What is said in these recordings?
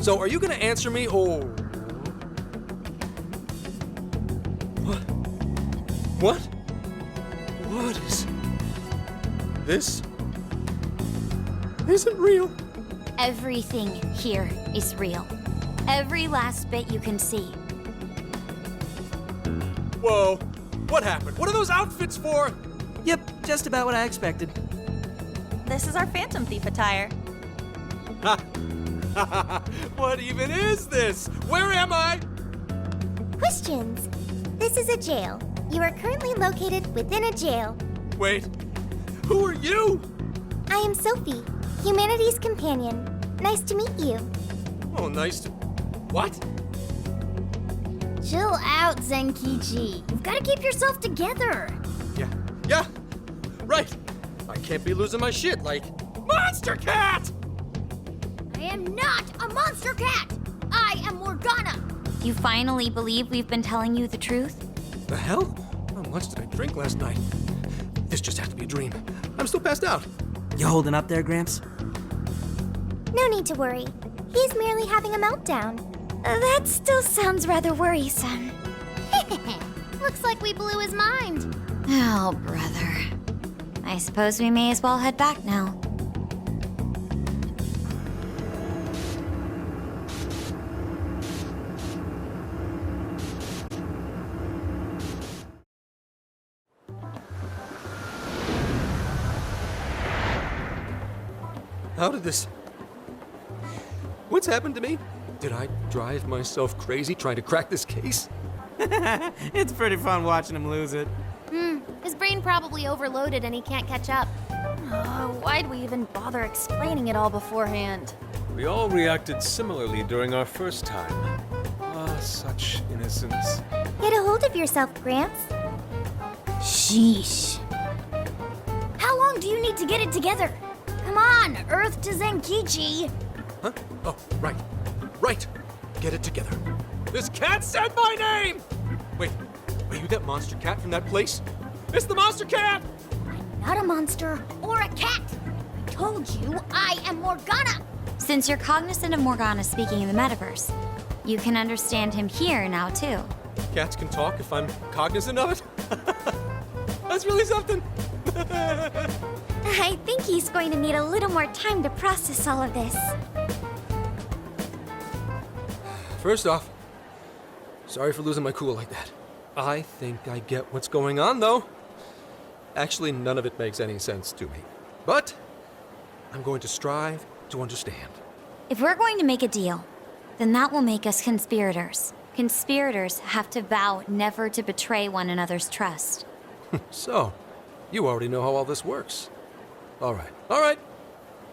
So are you gonna answer me or... What? What? What is... This isn't real. Everything here is real. Every last bit you can see. Whoa. What happened? What are those outfits for? Yep, just about what I expected. This is our Phantom Thief attire. What even is this? Where am I? Questions. This is a jail. You are currently located within a jail. Wait. Who are you? I am Sophie, humanity's companion. Nice to meet you. Oh, nice to... What? Chill out, Zenkichi. You've got to keep yourself together. Yeah. Right. I can't be losing my shit like... Monster Cat! I am not a monster cat. I am Morgana. You finally believe we've been telling you the truth? The hell? How much did I drink last night? This just has to be a dream. I'm still passed out. You holding up there, Gramps? No need to worry. He's merely having a meltdown. That still sounds rather worrisome. Looks like we blew his mind. Oh, brother. I suppose we may as well head back now. How did this... What's happened to me? Did I drive myself crazy trying to crack this case? It's pretty fun watching him lose it. His brain probably overloaded and he can't catch up. Why'd we even bother explaining it all beforehand? We all reacted similarly during our first time. Ah, such innocence. Get a hold of yourself, Gramps. Sheesh. How long do you need to get it together? Come on, Earth to Zenkichi. Huh? Oh, right. Right. Get it together. This cat said my name! Wait, are you that monster cat from that place? It's the monster cat! Not a monster or a cat. I told you I am Morgana. Since you're cognizant of Morgana speaking in the metaverse, you can understand him here now, too. Cats can talk if I'm cognizant of it? That's really something. I think he's going to need a little more time to process all of this. First off, sorry for losing my cool like that. I think I get what's going on, though. Actually, none of it makes any sense to me. But I'm going to strive to understand. If we're going to make a deal, then that will make us conspirators. Conspirators have to vow never to betray one another's trust. So, you already know how all this works. All right.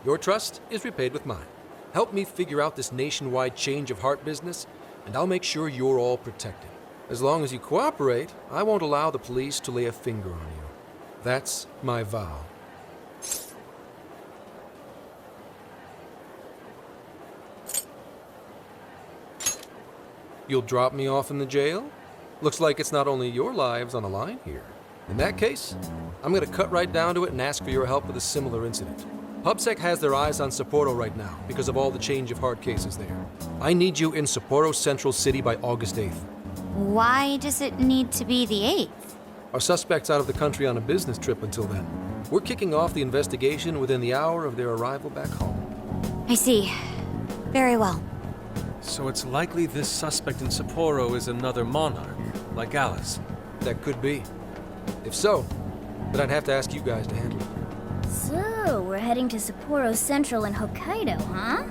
Your trust is repaid with mine. Help me figure out this nationwide change of heart business, and I'll make sure you're all protected. As long as you cooperate, I won't allow the police to lay a finger on you. That's my vow. You'll drop me off in the jail? Looks like it's not only your lives on the line here. In that case, I'm gonna cut right down to it and ask for your help with a similar incident. PubSec has their eyes on Sapporo right now because of all the change of heart cases there. I need you in Sapporo Central City by August 8th. Why does it need to be the 8th? Our suspect's out of the country on a business trip until then. We're kicking off the investigation within the hour of their arrival back home. I see. Very well. So it's likely this suspect in Sapporo is another monarch, like Alice. That could be. If so, then I'd have to ask you guys to handle it. So, we're heading to Sapporo Central in Hokkaido, huh?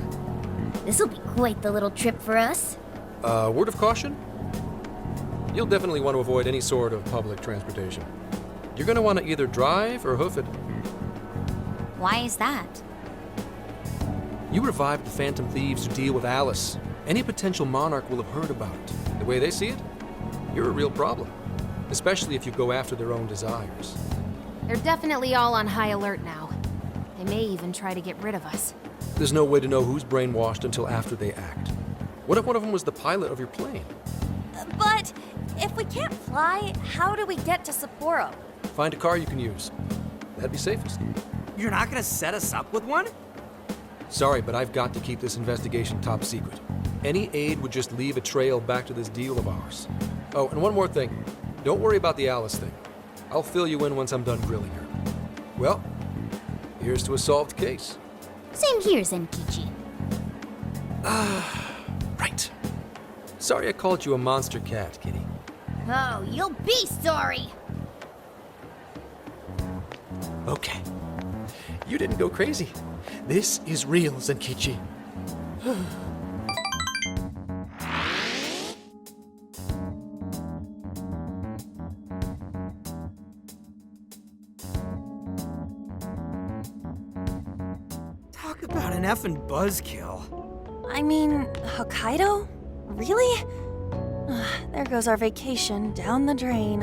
This'll be quite the little trip for us. Word of caution? You'll definitely want to avoid any sort of public transportation. You're gonna want to either drive or hoof it. Why is that? You revived the Phantom Thieves who deal with Alice. Any potential monarch will have heard about it. The way they see it, you're a real problem. Especially if you go after their own desires. They're definitely all on high alert now. They may even try to get rid of us. There's no way to know who's brainwashed until after they act. What if one of them was the pilot of your plane? But if we can't fly, how do we get to Sapporo? Find a car you can use. That'd be safest. You're not gonna set us up with one? Sorry, but I've got to keep this investigation top secret. Any aid would just leave a trail back to this deal of ours. Oh, and one more thing. Don't worry about the Alice thing. I'll fill you in once I'm done grilling her. Well, here's to a solved case. Same here, Zenkichi. Right. Sorry I called you a monster cat, Kitty. Oh, you'll be sorry! Okay. You didn't go crazy. This is real, Zenkichi. Talk about an effing buzzkill. I mean, Hokkaido? Really? There goes our vacation down the drain.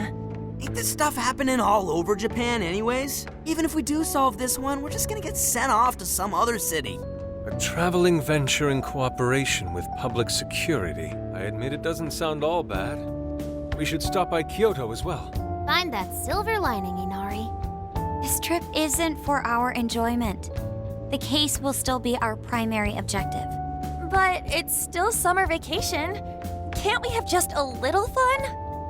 Ain't this stuff happening all over Japan anyways? Even if we do solve this one, we're just gonna get sent off to some other city. A traveling venture in cooperation with public security. I admit it doesn't sound all bad. We should stop by Kyoto as well. Find that silver lining, Inari. This trip isn't for our enjoyment. The case will still be our primary objective. But it's still summer vacation. Can't we have just a little fun?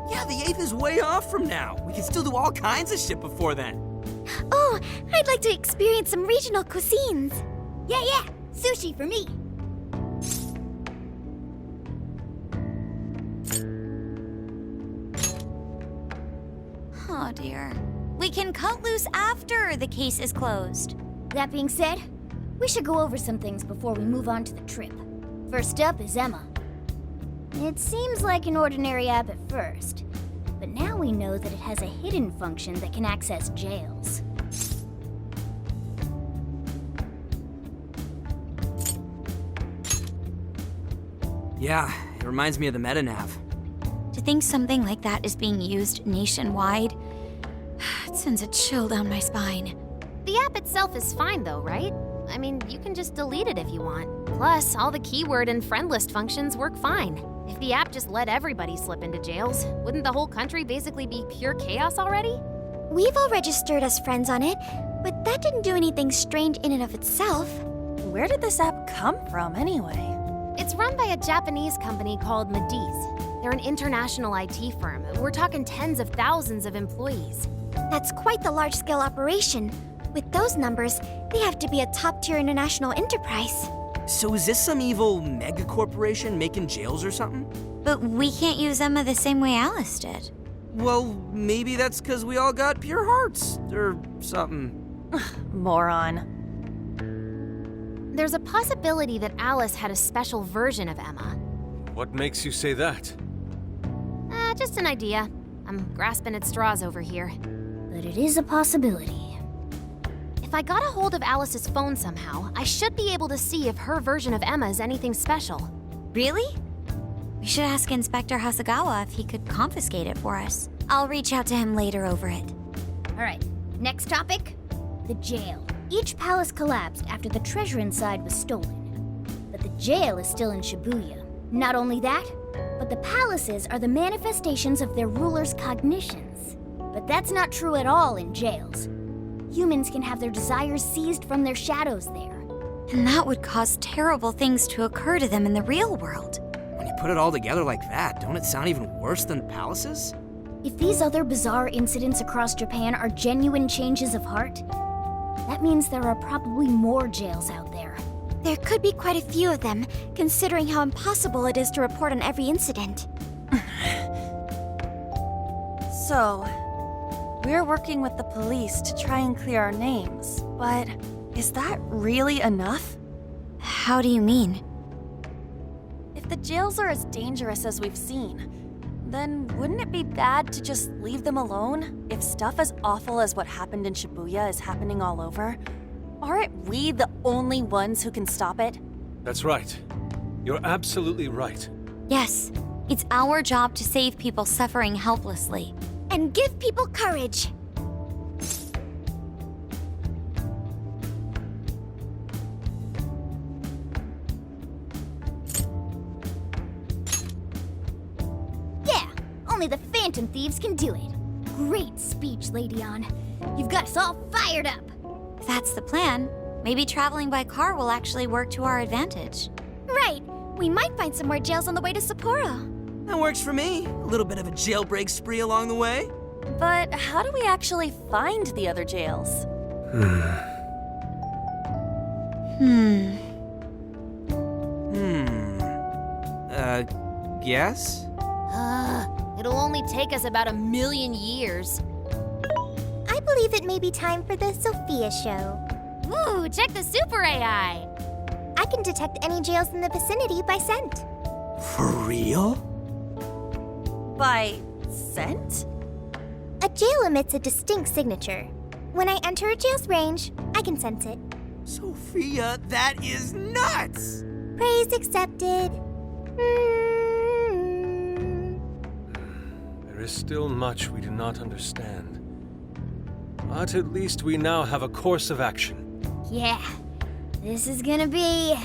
Yeah, the 8th is way off from now. We can still do all kinds of shit before then. Oh, I'd like to experience some regional cuisines. Yeah, sushi for me. Oh dear. We can cut loose after the case is closed. That being said, we should go over some things before we move on to the trip. First up is Emma. It seems like an ordinary app at first, but now we know that it has a hidden function that can access jails. Yeah, it reminds me of the MetaNav. To think something like that is being used nationwide, it sends a chill down my spine. The app itself is fine though, right? I mean, you can just delete it if you want. Plus, all the keyword and friend list functions work fine. If the app just let everybody slip into jails, wouldn't the whole country basically be pure chaos already? We've all registered as friends on it, but that didn't do anything strange in and of itself. Where did this app come from, anyway? It's run by a Japanese company called Mediz. They're an international IT firm. We're talking tens of thousands of employees. That's quite the large-scale operation. With those numbers, they have to be a top-tier international enterprise. So is this some evil mega corporation making jails or something? But we can't use Emma the same way Alice did. Well, maybe that's because we all got pure hearts, or something. Moron. There's a possibility that Alice had a special version of Emma. What makes you say that? Just an idea. I'm grasping at straws over here. But it is a possibility. If I got a hold of Alice's phone somehow, I should be able to see if her version of Emma is anything special. Really? We should ask Inspector Hasagawa if he could confiscate it for us. I'll reach out to him later over it. All right, next topic, the jail. Each palace collapsed after the treasure inside was stolen. But the jail is still in Shibuya. Not only that, but the palaces are the manifestations of their rulers' cognitions. But that's not true at all in jails. Humans can have their desires seized from their shadows there. And that would cause terrible things to occur to them in the real world. When you put it all together like that, don't it sound even worse than the palaces? If these other bizarre incidents across Japan are genuine changes of heart, that means there are probably more jails out there. There could be quite a few of them, considering how impossible it is to report on every incident. So, we're working with the police to try and clear our names, but is that really enough? How do you mean? If the jails are as dangerous as we've seen, then wouldn't it be bad to just leave them alone if stuff as awful as what happened in Shibuya is happening all over? Aren't we the only ones who can stop it? That's right. You're absolutely right. Yes, it's our job to save people suffering helplessly. And give people courage. Yeah, only the Phantom Thieves can do it. Great speech, Lady On. You've got us all fired up. If that's the plan, maybe traveling by car will actually work to our advantage. Right, We might find some more jails on the way to Sapporo. That works for me. A little bit of a jailbreak spree along the way. But how do we actually find the other jails? Guess? It'll only take us about 1,000,000 years. I believe it may be time for the Sophia show. Ooh, check the super AI. I can detect any jails in the vicinity by scent. For real? By scent? A jail emits a distinct signature. When I enter a jail's range, I can sense it. Sophia, that is nuts! Praise accepted. There is still much we do not understand. But at least we now have a course of action. Yeah, this is gonna be...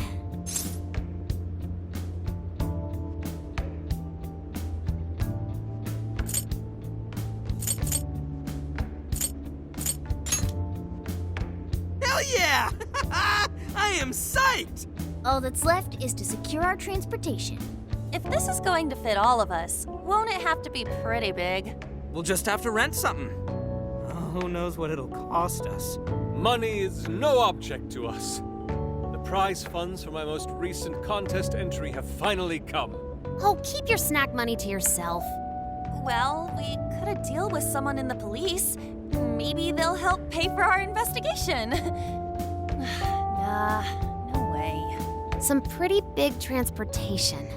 Hell yeah! I am psyched! All that's left is to secure our transportation. If this is going to fit all of us, won't it have to be pretty big? We'll just have to rent something. Oh, who knows what it'll cost us. Money is no object to us. The prize funds for my most recent contest entry have finally come. Oh, keep your snack money to yourself. Well, we could a deal with someone in the police. Maybe they'll help pay for our investigation. Nah, no way. Some pretty big transportation.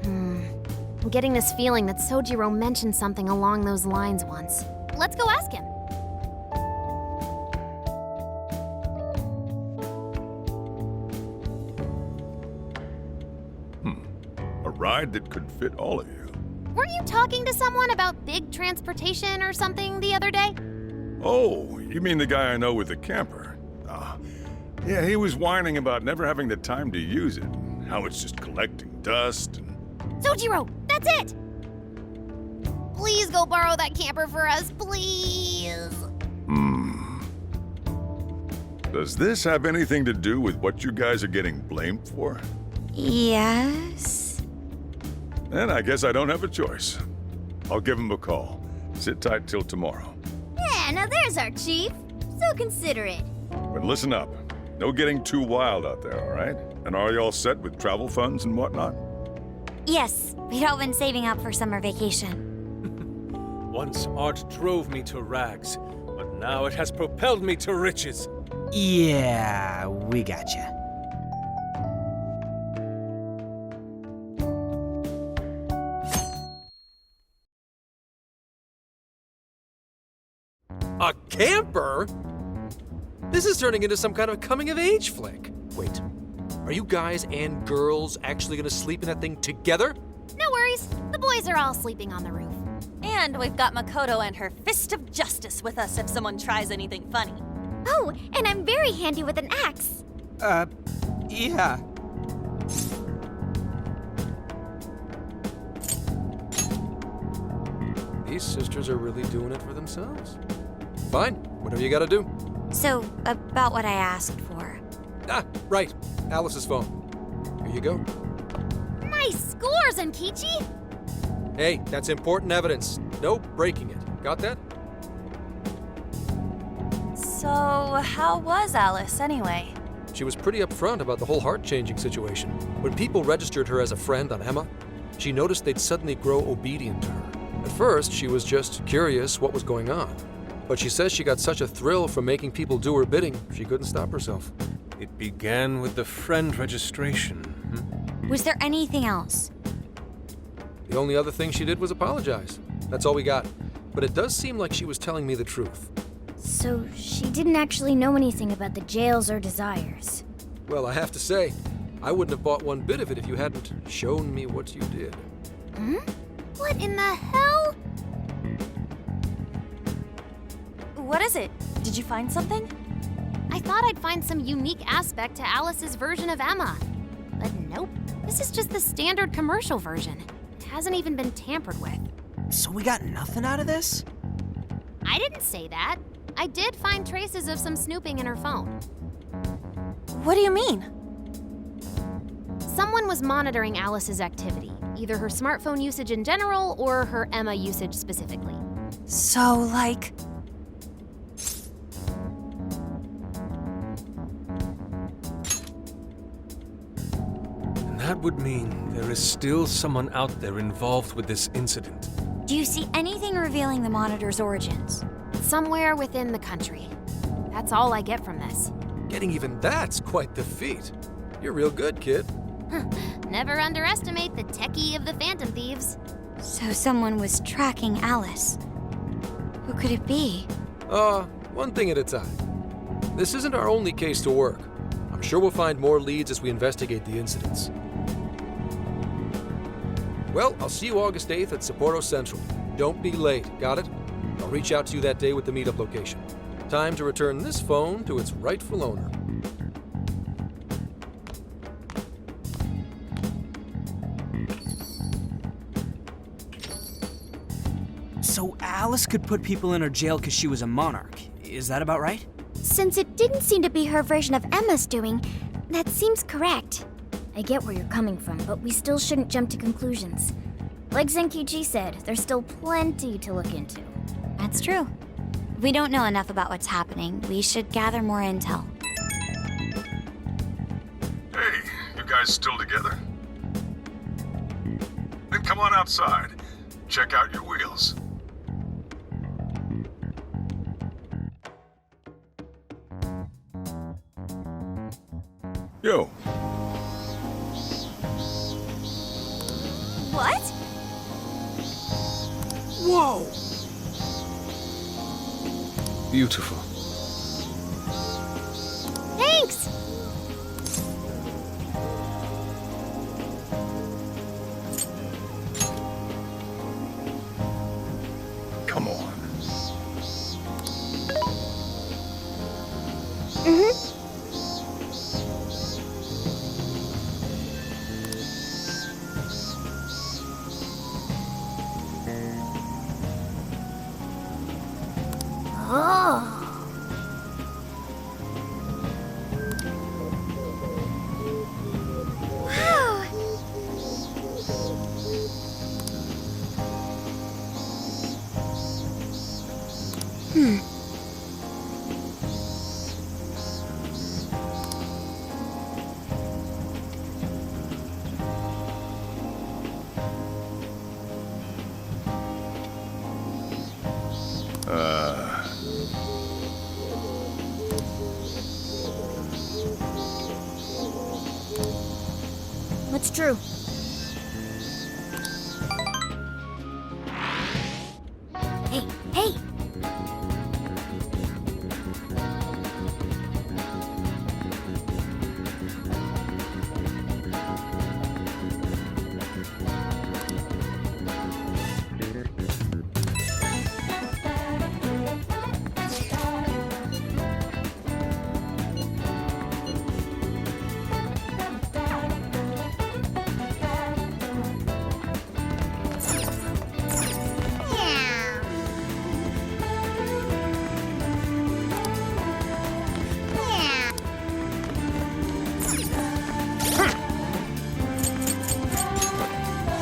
I'm getting this feeling that Sojiro mentioned something along those lines once. Let's go ask him. A ride that could fit all of you. Weren't you talking to someone about big transportation or something the other day? Oh, you mean the guy I know with the camper? Yeah, he was whining about never having the time to use it. How it's just collecting dust and... Sojiro, that's it! Please go borrow that camper for us, please. Does this have anything to do with what you guys are getting blamed for? Yes? Then I guess I don't have a choice. I'll give him a call. Sit tight till tomorrow. Yeah, now there's our chief. So considerate. But listen up. No getting too wild out there, all right? And are you all set with travel funds and whatnot? Yes, we'd all been saving up for summer vacation. Once art drove me to rags, but now it has propelled me to riches. Yeah, we gotcha. A camper? This is turning into some kind of coming-of-age flick. Wait, are you guys and girls actually gonna sleep in that thing together? No worries, the boys are all sleeping on the roof. And we've got Makoto and her Fist of Justice with us if someone tries anything funny. Oh, and I'm very handy with an axe. Yeah. These sisters are really doing it for themselves. Fine, whatever you gotta do. So, about what I asked for. Ah, right, Alice's phone. Here you go. Nice scores, Enkichi! Hey, that's important evidence. No breaking it. Got that? So, how was Alice anyway? She was pretty upfront about the whole heart-changing situation. When people registered her as a friend on Emma, she noticed they'd suddenly grow obedient to her. At first, she was just curious what was going on. But she says she got such a thrill from making people do her bidding, she couldn't stop herself. It began with the friend registration. Was there anything else? The only other thing she did was apologize. That's all we got. But it does seem like she was telling me the truth. So she didn't actually know anything about the jails or desires. Well, I have to say, I wouldn't have bought one bit of it if you hadn't shown me what you did. What in the hell? What is it? Did you find something? I thought I'd find some unique aspect to Alice's version of Emma. But nope, this is just the standard commercial version. It hasn't even been tampered with. So we got nothing out of this? I didn't say that. I did find traces of some snooping in her phone. What do you mean? Someone was monitoring Alice's activity, either her smartphone usage in general or her Emma usage specifically. So, like. And that would mean there is still someone out there involved with this incident. Do you see anything revealing the monitor's origins? Somewhere within the country. That's all I get from this. Getting even that's quite the feat. You're real good, kid. Never underestimate the techie of the Phantom Thieves. So someone was tracking Alice. Who could it be? One thing at a time. This isn't our only case to work. I'm sure we'll find more leads as we investigate the incidents. Well, I'll see you August 8th at Sapporo Central. Don't be late, got it? I'll reach out to you that day with the meetup location. Time to return this phone to its rightful owner. So Alice could put people in her jail because she was a monarch. Is that about right? Since it didn't seem to be her version of Emma's doing, that seems correct. I get where you're coming from, but we still shouldn't jump to conclusions. Like Zenkichi said, there's still plenty to look into. That's true. If we don't know enough about what's happening, we should gather more intel. Hey, you guys still together? Then come on outside. Check out your wheels. Yo, What? Whoa! Beautiful. Thanks! come on. Oh. Wow. What's true? Hey, hey!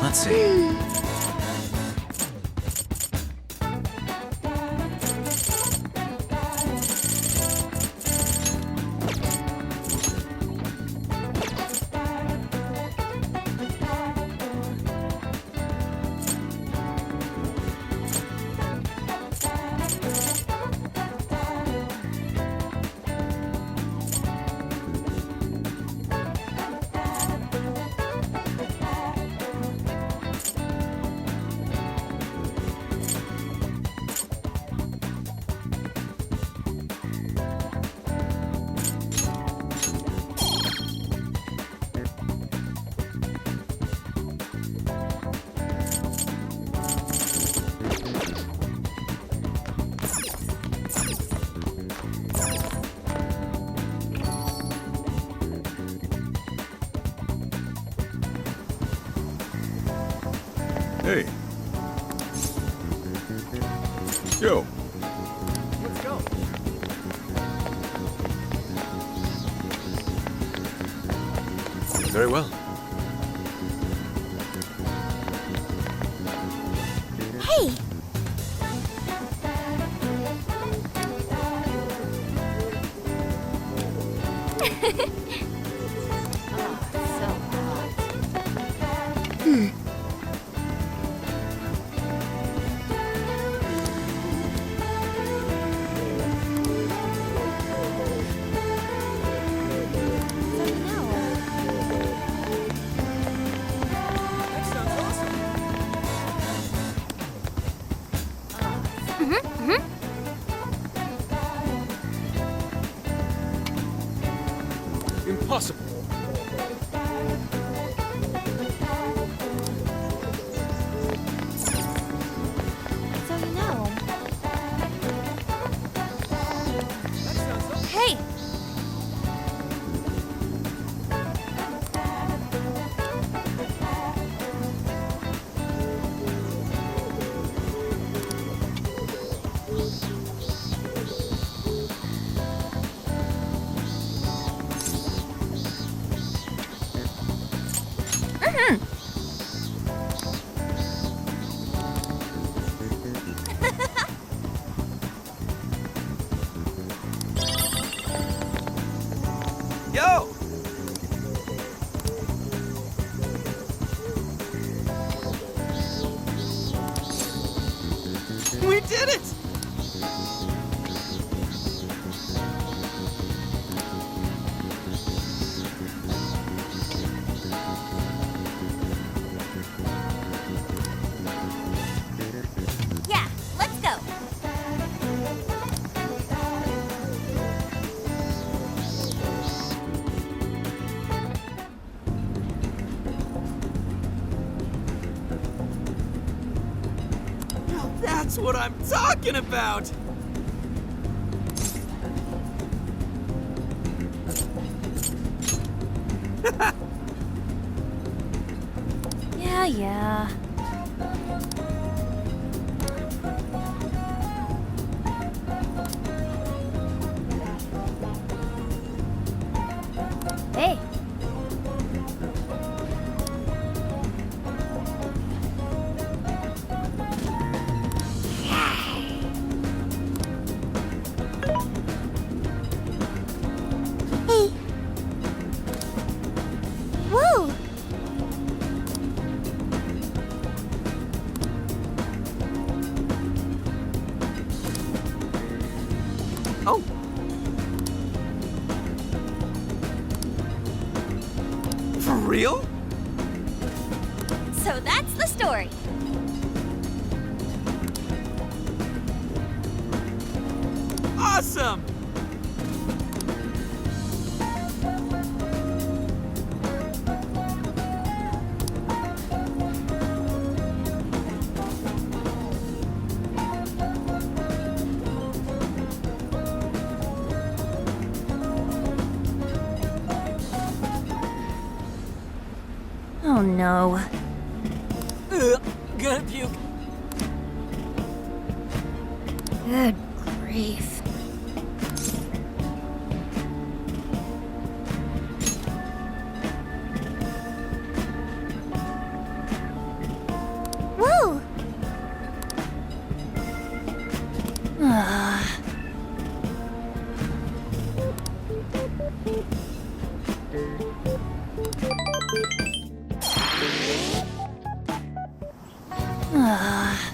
Let's see. Hey. Yo. Let's go. Very well. Impossible. So you know. Hey! Yo! We did it! Yeah, let's go. Now that's what I'm talking about! Yeah. Hey, Woo! Oh! For real? So that's the story. Awesome! Oh no. Gonna puke. good grief. Woo! Ah.